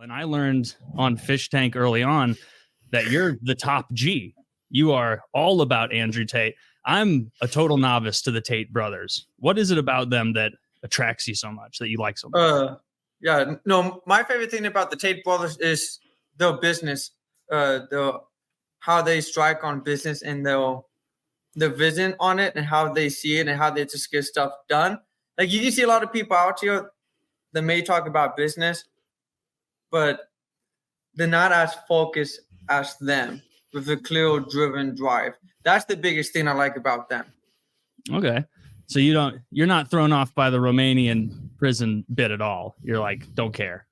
And I learned on Fish Tank early on that you're the top G. You are all about Andrew Tate. I'm a total novice to the Tate brothers. What is it about them that attracts you so much, that you like so much? Yeah, no, my favorite thing about the Tate brothers is their business, how they strike on business and the vision on it and how they see it and how they just get stuff done. Like you can see a lot of people out here that may talk about business, but they're not as focused as them with a clear driven drive. That's the biggest thing I like about them. Okay. So you're not thrown off by the Romanian prison bit at all. You're like, don't care.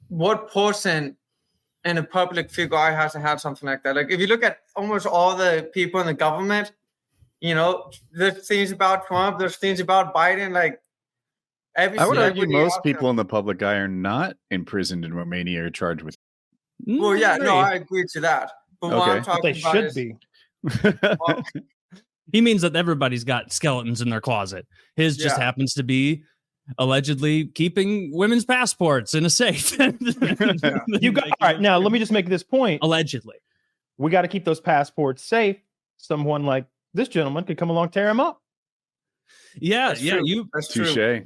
What person in a public figure hasn't had something like that? Like if you look at almost all the people in the government, you know, there's things about Trump, there's things about Biden, like I would argue most people in the public eye are not imprisoned in Romania or charged with. Well, yeah, no, I agree to that. But what I'm talking about should be. Well, he means that everybody's got skeletons in their closet. His just happens to be allegedly keeping women's passports in a safe. You got all right. Now, let me just make this point. Allegedly, we got to keep those passports safe. Someone like this gentleman could come along, tear him up. Yeah, that's yeah, true. That's Touche. true.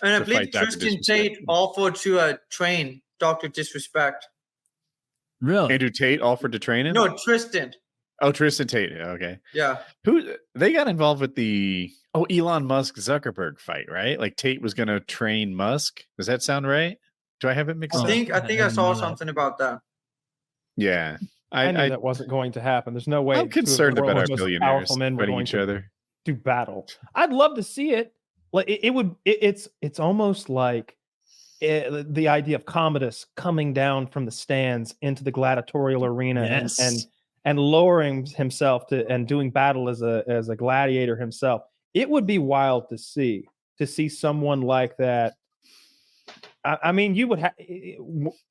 And I believe Tristan Tate offered to train Dr. Disrespect. Really? Andrew Tate offered to train him? No, Tristan. Oh, Tristan Tate. Okay. Yeah. Who they got involved with the Elon Musk Zuckerberg fight, right? Like Tate was going to train Musk. Does that sound right? Do I have it mixed up? I think I saw something about that. Yeah. I knew that wasn't going to happen. There's no way. I'm concerned about our billionaires fighting each other. Do battle. I'd love to see it. Like it's almost like the idea of Commodus coming down from the stands into the gladiatorial arena and lowering himself and doing battle as a gladiator himself. It would be wild to see someone like that. I mean, you would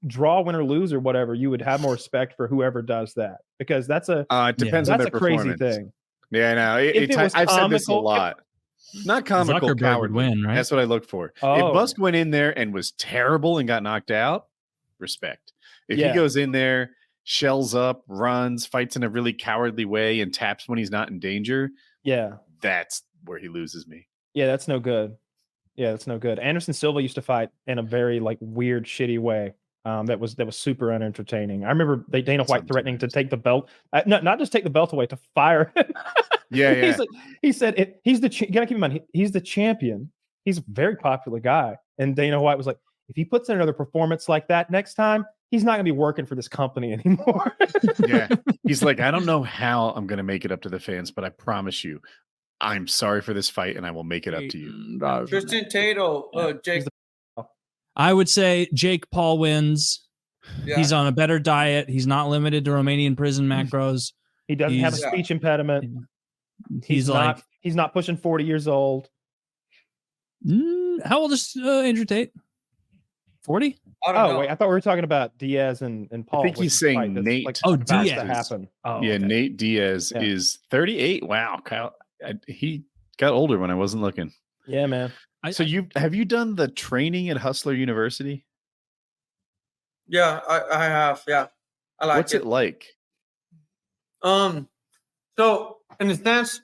draw, win or lose or whatever. You would have more respect for whoever does that, because that's a it depends on their crazy thing. Yeah, no, I've said this a lot. Not comical, coward win, right? That's what I look for. Oh. If Musk went in there and was terrible and got knocked out, respect. If he goes in there, shells up, runs, fights in a really cowardly way, and taps when he's not in danger, that's where he loses me. Yeah, that's no good. Yeah, that's no good. Anderson Silva used to fight in a very weird, shitty way. That was super unentertaining. I remember Dana White threatening to take the belt, not just take the belt away, to fire him. Yeah. He said he's the you gotta keep in mind he's the champion. He's a very popular guy, and Dana White was like, if he puts in another performance like that next time, he's not gonna be working for this company anymore. Yeah, he's like, I don't know how I'm gonna make it up to the fans, but I promise you, I'm sorry for this fight, and I will make it up to you. Tristan Tate or Jake. I would say Jake Paul wins. Yeah. He's on a better diet. He's not limited to Romanian prison macros. He doesn't have a speech impediment. He's not pushing 40 years old. How old is Andrew Tate? 40? I don't know. Wait, I thought we were talking about Diaz and Paul. I think he's saying Nate. Diaz. To happen. Nate Diaz is 38. Wow, Kyle. He got older when I wasn't looking. Yeah, man. So have you done the training at Hostel University? Yeah, I have. Yeah, I like it. What's it like? So in a sense,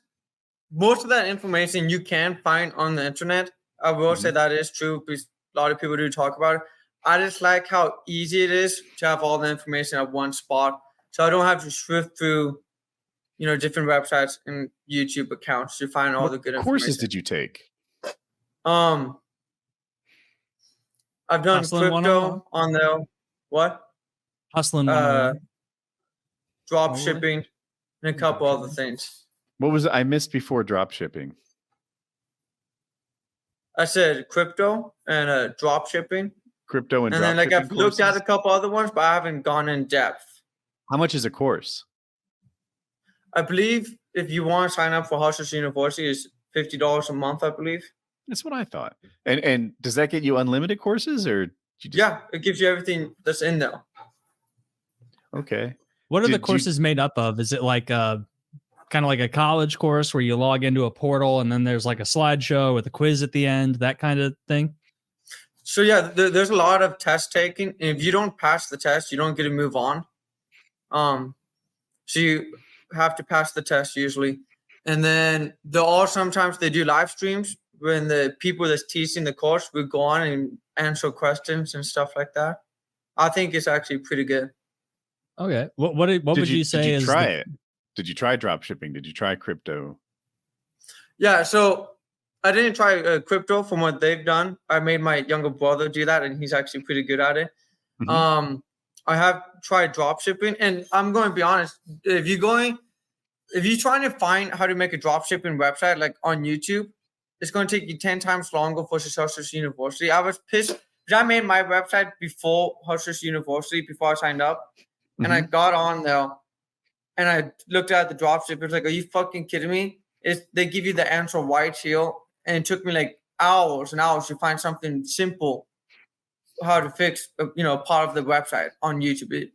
most of that information you can find on the internet. I will say that is true because a lot of people do talk about it. I just like how easy it is to have all the information at one spot, so I don't have to sift through, different websites and YouTube accounts to find all the good information. What courses did you take? I've done crypto on the Hustling, drop shipping, and a couple other things. What was it I missed before drop shipping? I said crypto and drop shipping. Crypto and drop then shipping I've looked at a couple other ones, but I haven't gone in depth. How much is a course? I believe if you want to sign up for Hostel University, it's $50 a month, I believe. That's what I thought. And does that get you unlimited courses, or it gives you everything that's in there. Okay. What are the courses made up of? Is it like kind of like a college course where you log into a portal and then there's like a slideshow with a quiz at the end, that kind of thing? So yeah, there's a lot of test taking. And if you don't pass the test, you don't get to move on. So you have to pass the test usually. And then sometimes they do live streams when the people that's teaching the course would go on and answer questions and stuff like that. I think it's actually pretty good. Okay. What would you say did you is try it? Did you try drop shipping? Did you try crypto? Yeah, so I didn't try crypto from what they've done. I made my younger brother do that, and he's actually pretty good at it. Mm-hmm. I have tried drop shipping, and I'm going to be honest. If you're trying to find how to make a drop shipping website like on YouTube, it's going to take you 10 times longer for Hostel University. I was pissed because I made my website before Hostel University, before I signed up, and I got on there, and I looked at the drop ship. It was like, are you fucking kidding me? They give you the answer right here, and it took me like hours and hours to find something simple, how to fix, part of the website on YouTube.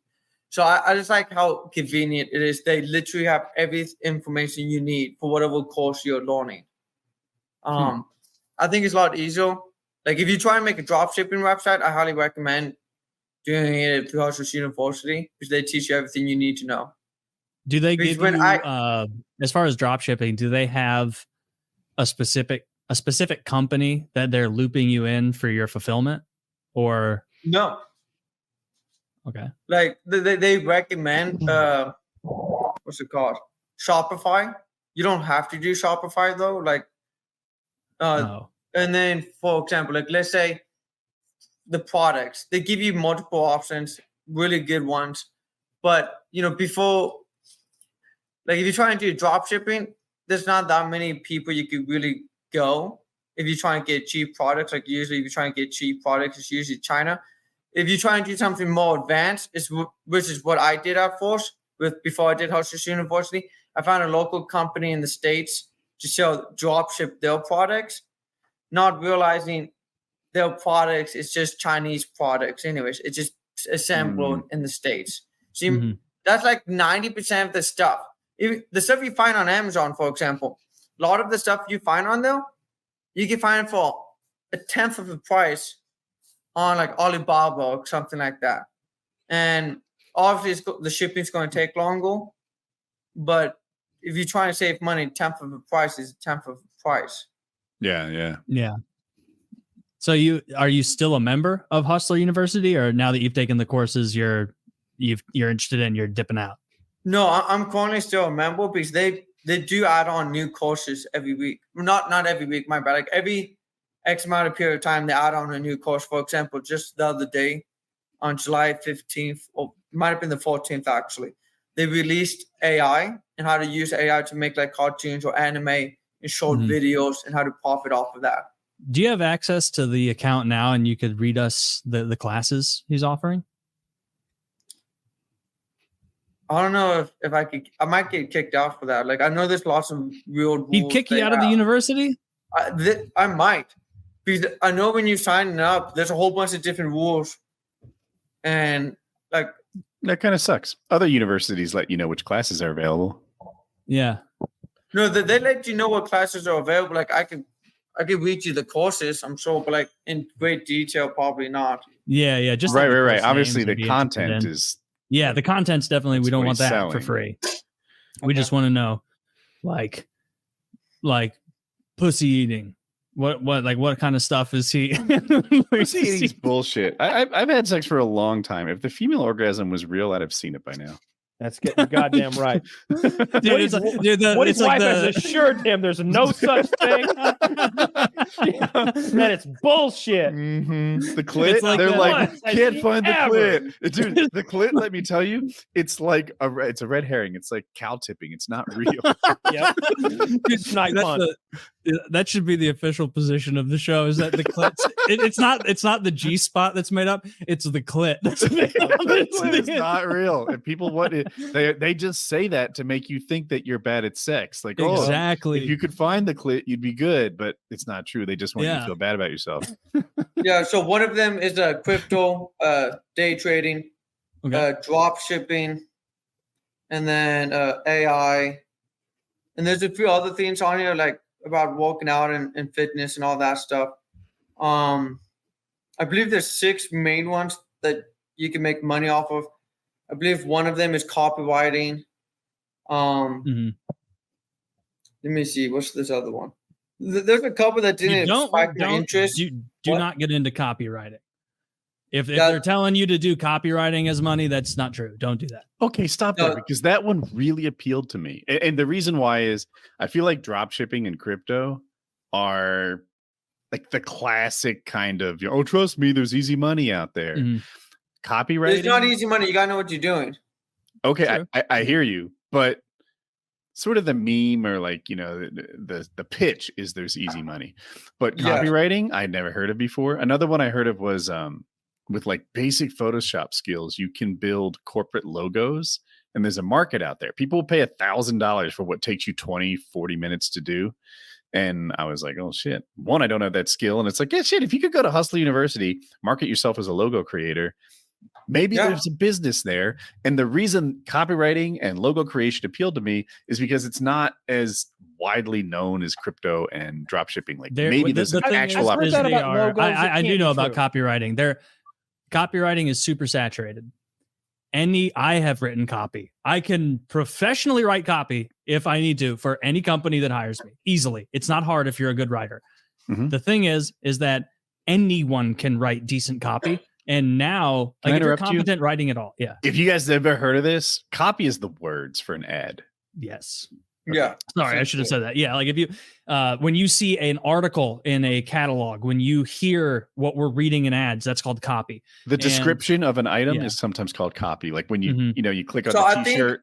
So I just like how convenient it is. They literally have every information you need for whatever course you're learning. I think it's a lot easier. Like if you try and make a drop shipping website, I highly recommend doing it through Hostel University because they teach you everything you need to know. Do they give you, as far as drop shipping, do they have a specific company that they're looping you in for your fulfillment, or no? Okay. Like they recommend what's it called? Shopify. You don't have to do Shopify though. Like no. And then for example, like let's say the products, they give you multiple options, really good ones. But before, like if you're trying to do drop shipping, there's not that many people you could really go. If you're trying to get cheap products, like usually if you're trying to get cheap products, it's usually China. If you try and do something more advanced, which is what I did at first, before I did Hostel University, I found a local company in the States to sell drop ship their products, not realizing their products is just Chinese products. Anyways, it's just assembled in the States. So that's like 90% of the stuff. The stuff you find on Amazon, for example, a lot of the stuff you find on there, you can find for 1/10 of the price on like Alibaba or something like that. And obviously the shipping is going to take longer, but if you're trying to save money, 1/10 of the price is 1/10 of the price. Yeah. So are you still a member of Hostel University, or now that you've taken the courses you're interested in, you're dipping out? No, I'm currently still a member because they do add on new courses every week. Not every week, my bad. Like every X amount of period of time, they add on a new course. For example, just the other day, on July 15th, or it might have been the 14th actually, they released AI and how to use AI to make like cartoons or anime and short videos and how to profit off of that. Do you have access to the account now, and you could read us the classes he's offering? I don't know if I could. I might get kicked out for that. Like I know there's lots of real rules. He'd kick you out of the university? I might, because I know when you sign up, there's a whole bunch of different rules, and like that kind of sucks. Other universities let you know which classes are available. Yeah. No, they let you know what classes are available. Like I could read you the courses, I'm sure, but like in great detail, probably not. Yeah. Just right. Obviously, the content is. Yeah, the content's definitely, we don't want that selling for free. We just want to know, like pussy eating. What kind of stuff is he? Pussy eating's bullshit. I've had sex for a long time. If the female orgasm was real, I'd have seen it by now. That's getting goddamn right. Woody's wife has assured him there's no such thing. That it's bullshit. The clit, they're like, can't find the clit. Dude, the clit, let me tell you, it's like it's a red herring. It's like cow tipping. It's not real. Yep. It's not fun. That should be the official position of the show, is that the clit, it's not the G spot that's made up, it's the clit. It's not real. And people want it. They just say that to make you think that you're bad at sex. Like, exactly. If you could find the clit, you'd be good, but it's not true. They just want you to feel bad about yourself. Yeah. So one of them is crypto, day trading, drop shipping, and then AI. And there's a few other things on here, like about working out and fitness and all that stuff. I I believe there's 6 main ones that you can make money off of. I believe one of them is copywriting. Let me see. What's this other one? There's a couple that didn't spike my interest. Do not get into copywriting. If they're telling you to do copywriting as money, that's not true. Don't do that. Okay, stop there, because that one really appealed to me. And the reason why is I feel like drop shipping and crypto are like the classic kind of, oh, trust me, there's easy money out there. Copywriting. It's not easy money. You got to know what you're doing. Okay, I hear you. But sort of the meme or like, you know, the pitch is there's easy money. But copywriting, I'd never heard of before. Another one I heard of was with like basic Photoshop skills, you can build corporate logos, and there's a market out there. People will pay $1,000 for what takes you 20, 40 minutes to do. And I was like, oh shit. One, I don't have that skill. And it's like, yeah, shit, if you could go to Hostel University, market yourself as a logo creator, maybe there's a business there. And the reason copywriting and logo creation appealed to me is because it's not as widely known as crypto and drop shipping. Like maybe there's an actual opportunity. I do know about copywriting. Copywriting is super saturated. I have written copy. I can professionally write copy if I need to for any company that hires me easily. It's not hard if you're a good writer. The thing is that anyone can write decent copy. And now, like, if you're competent writing it all. Yeah. If you guys have ever heard of this, copy is the words for an ad. Yes. Okay. Yeah. Sorry, I should have said that. Yeah. Like if you, when you see an article in a catalog, when you hear what we're reading in ads, that's called copy. The description of an item is sometimes called copy. Like when you, you know, you click on the t-shirt.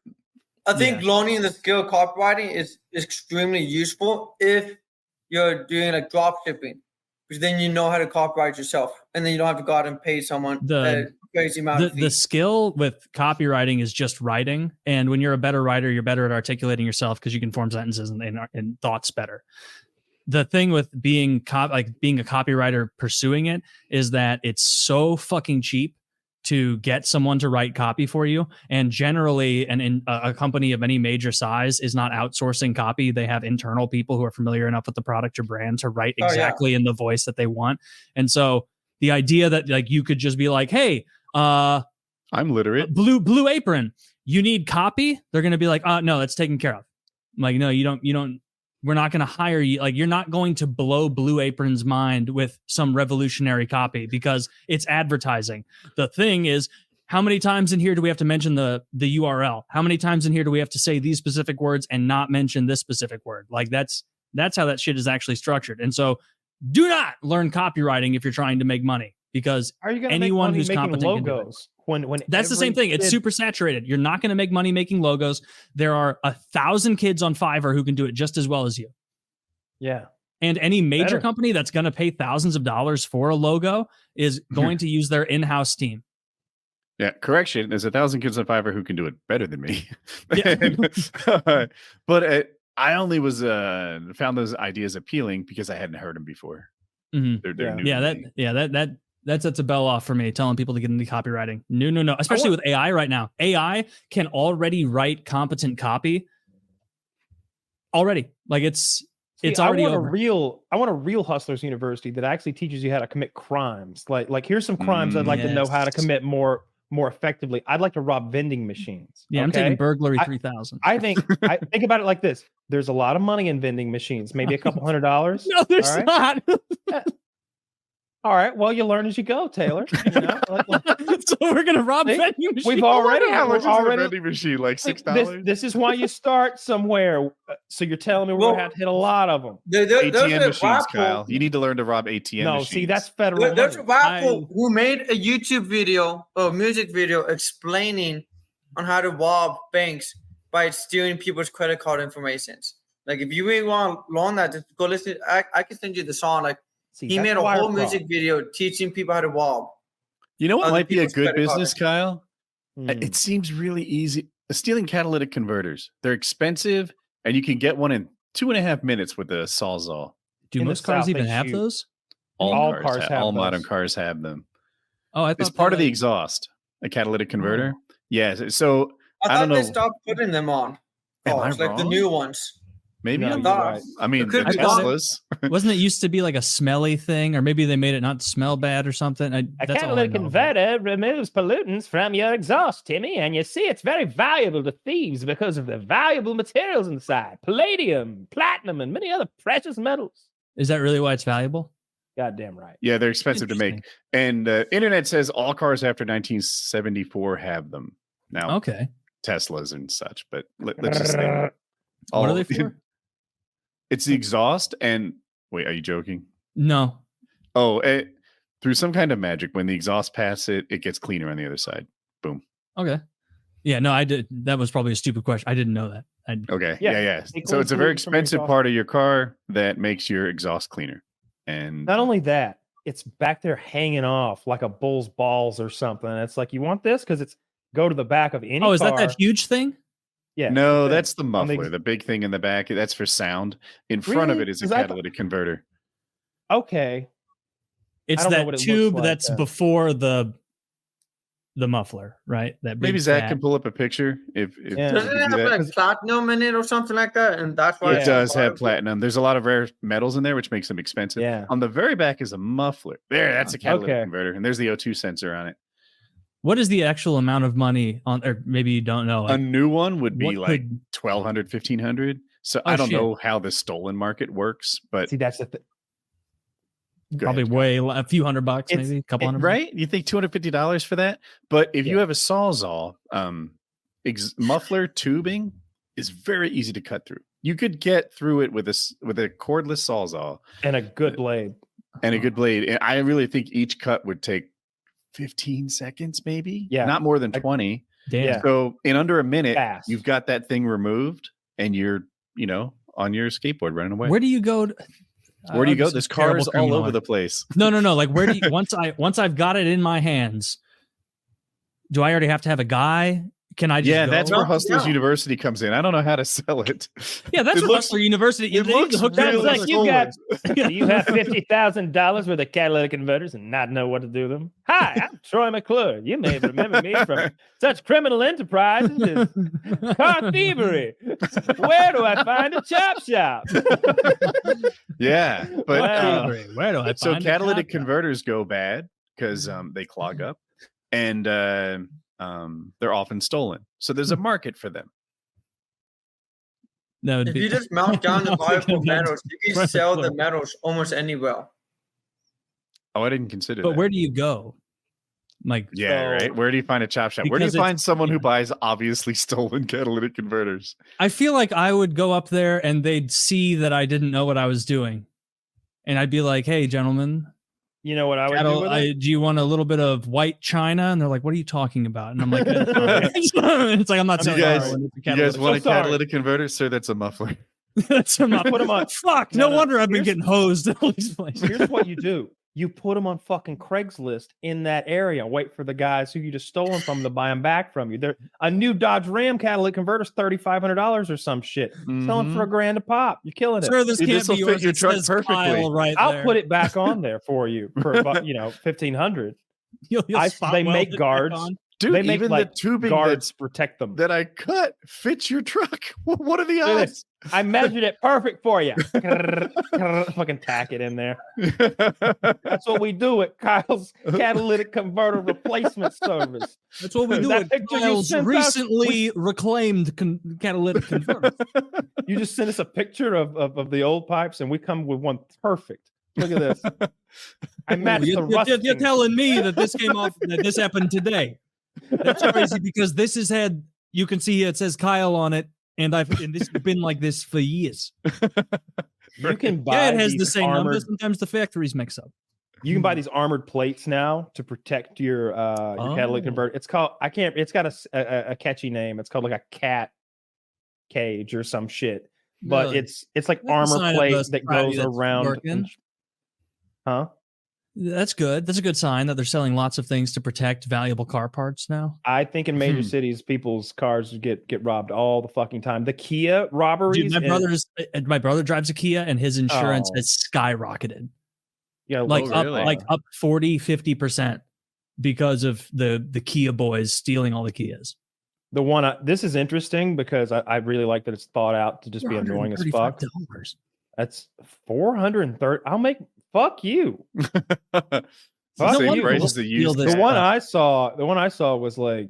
I think learning the skill of copywriting is extremely useful if you're doing like drop shipping, because then you know how to copyright yourself, and then you don't have to go out and pay someone a crazy amount of fees. The skill with copywriting is just writing, and when you're a better writer, you're better at articulating yourself because you can form sentences and thoughts better. The thing with being being a copywriter pursuing it is that it's so fucking cheap to get someone to write copy for you. And generally, a company of any major size is not outsourcing copy. They have internal people who are familiar enough with the product or brand to write exactly in the voice that they want. And so the idea that like you could just be like, hey, I'm literate. Blue Apron, you need copy? They're going to be like, no, that's taken care of. I'm like, no, you don't. We're not going to hire you. Like, you're not going to blow Blue Apron's mind with some revolutionary copy because it's advertising. The thing is, how many times in here do we have to mention the URL? How many times in here do we have to say these specific words and not mention this specific word? Like that's how that shit is actually structured. And so do not learn copywriting if you're trying to make money, because anyone who's competent can do it. When that's the same thing. It's super saturated. You're not going to make money making logos. There are 1,000 kids on Fiverr who can do it just as well as you. Yeah. And any major company that's going to pay thousands of dollars for a logo is going to use their in-house team. Yeah, correction. There's 1,000 kids on Fiverr who can do it better than me. Yeah. But I only found those ideas appealing because I hadn't heard them before. Mm-hmm. They're new. That sets a bell off for me, telling people to get into copywriting. No. Especially with AI right now. AI can already write competent copy. Already. Like it's already over. I want a real Hustlers University that actually teaches you how to commit crimes. Like here's some crimes I'd like to know how to commit more effectively. I'd like to rob vending machines. Yeah, I'm taking burglary 3,000. I think about it like this. There's a lot of money in vending machines, maybe a couple $100. No, there's not. All right. Well, you learn as you go, Taylor. You know, so we're gonna rob vending machines. We've already how much is a vending machine? Like $6. This is why you start somewhere. So you're telling me we're gonna have to hit a lot of them. ATM machines, Kyle. You need to learn to rob ATM machines. See, that's federal. There's a rapper who made a YouTube video or music video explaining on how to rob banks by stealing people's credit card information. Like, if you really want to learn that, just go listen. I can send you the song. Like, he made a whole music video teaching people how to rob. You know what might be a good business, Kyle? It seems really easy. Stealing catalytic converters. They're expensive, and you can get one in 2.5 minutes with a Sawzall. Do most cars even have those? All cars have all those. modern cars have them. Oh, I thought it's part of the exhaust. A catalytic converter. Yeah. So I don't thought know. they stopped putting them on. Am I like wrong? the new ones. Maybe No, I'm you're thought- right. I mean, It could the be Teslas. Wasn't it used to be like a smelly thing, or maybe they made it not smell bad or something? A That's all I catalytic know about it. converter removes pollutants from your exhaust, Timmy, and you see it's very valuable to thieves because of the valuable materials inside: palladium, platinum, and many other precious metals. Is that really why it's valuable? Goddamn right. Yeah, they're expensive to make. Interesting. And internet says all cars after 1974 have them. Now, Okay. Teslas and such, but let's just say What are they for? It's the exhaust. And wait, are you joking? No. Oh, through some kind of magic, when the exhaust passes it gets cleaner on the other side. Boom. Okay. Yeah, no, I did. That was probably a stupid question. I didn't know that. Okay. Yeah, Yeah. it So it's a cleans very pollution from your expensive exhaust. part of your car that makes your exhaust cleaner. And Not only that, it's back there hanging off like a bull's balls or something. It's like, you want this? Because it's go to the back of any Oh, is car. that huge thing? Yeah. no, it's a that's the thing. On the muffler, the big thing in the back. That's for sound. In front of Really? it is a 'Cause I thought- catalytic converter. Okay. It's don't know that what it looks tube like, that's though. before the muffler, right? That big Maybe Zach fat- can pull up a picture if Yeah. you Doesn't could it do have that. like platinum in it or something like that? And that's why Yeah. It does have viable? platinum. There's a lot of rare metals in there, which makes them expensive. Yeah. On the very back is a muffler. There, that's a catalytic Okay. converter, and there's the O2 sensor on it. What is the actual amount of money on, or maybe you don't know? A Like, new one would be what like could- 1,200, 1,500. So Oh, I don't shit. know how the stolen market works, but See, that's the thing. go probably ahead. a few $100, It's- maybe a couple hundred. right? You think $250 for that? But if you Yeah. have a Sawzall, muffler tubing is very easy to cut through. You could get through it with a cordless Sawzall And a good blade. and a good blade. And I really think each cut would take 15 seconds, maybe. Yeah. Not more than 20. Damn. Yeah. So in under a minute, Fast. you've got that thing removed, and you're on your skateboard running away. Where do you go? Where do you I'm go? just a There's terrible cars all criminal. over the place. No. Like, where do you, once I've got it in my hands, do I already have to have a guy? Can I just Yeah, go? that's where No, Hustlers no. University comes in. I don't know how to sell it. Yeah, that's It what looks- Hustler University. it They need to looks hook you up really with like a- you got- Yeah. Do you have $50,000 worth of catalytic converters and not know what to do with them? Hi, I'm Troy McClure. You may remember me from such criminal enterprises as car thievery. Where do I find a chop shop? Yeah, but Where do I so find a catalytic chop shop? converters go bad because they clog up, and they're often stolen. So there's a market for them. No, If you just melt down the valuable metals, you can sell the metals almost anywhere. Oh, I didn't consider But that. where do you go? Like, Yeah, So- right. Where do you find a chop shop? Where do you Because it's- find someone yeah. who buys obviously stolen catalytic converters? I feel like I would go up there and they'd see that I didn't know what I was doing, and I'd be like, "Hey, gentlemen, You know what I would do with it? do you want a little bit of white china?" And they're like, "What are you talking about?" And I'm like, "It's like I'm not You selling guys- heroin, it's a You guys catalytic." want a So sorry. catalytic converter, sir? That's a muffler. That's I'm not Put 'em on- Fuck! No, No, no. wonder I've been Here's- getting hosed at all these places. Here's what you do. You put them on fucking Craigslist in that area. Wait for the guys who you just stolen from to buy them back from you. A new Dodge Ram catalytic converter's $3,500 or some shit. Selling for $1,000 a pop. You're killing it. Sir, this Dude, can't this'll be fit yours. your It truck says perfectly. Kyle right I'll there. put it back on there for you for about, $1,500. You'll spot They weld make it back guards. on. Dude, They make even like the tubing guards protect them. that I cut fits your truck. What are the Look at odds? this. I measured it perfect for you. Fucking tack it in there. That's what we do at Kyle's catalytic converter replacement service. That's what we do That at picture you Kyle's sent us, recently reclaimed catalytic converter. You just send us a picture of the old pipes, and we come with one perfect. Look at this. I matched the You're rusting. telling me that this came off, that this happened today. That's crazy because this has had, you can see it says Kyle on it, and this has been like this for years. You can buy Yeah, it has the these same number. armored. Sometimes the factories mix up. You can buy these armored plates now to protect your catalytic Oh. converter. It's called It's got a catchy name. It's called like a cat cage or some shit. But Really? it's like That's a armor sign of plate a that society goes that's around. working. Huh? That's good. That's a good sign that they're selling lots of things to protect valuable car parts now. I think in major cities, people's cars get robbed all the fucking time. The Kia robberies. Dude, my brother drives a Kia, and his insurance Oh. has skyrocketed. Yeah, Like really? up 40, 50% because of the Kia boys stealing all the Kias. The one this is interesting because I really like that it's thought out to just be annoying as fuck. That's $430. I'll make fuck you. Fuck No you. the one I saw was like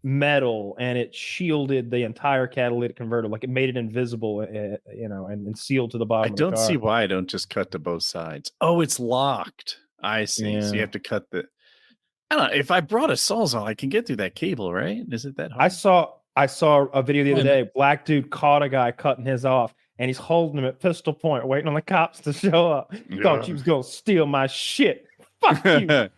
metal, and it shielded the entire catalytic converter, like it made it invisible, and sealed to the bottom. I don't see why I don't just cut to both sides. Oh, it's locked. I see. Yeah. So you have to cut the. I don't know. If I brought a Sawzall, I can get through that cable, right? Is it that hard? I saw a video the other day. Black dude caught a guy cutting his off, and he's holding him at pistol point, waiting on the cops to show up. Yeah. Thought you was gonna steal my shit. Fuck you.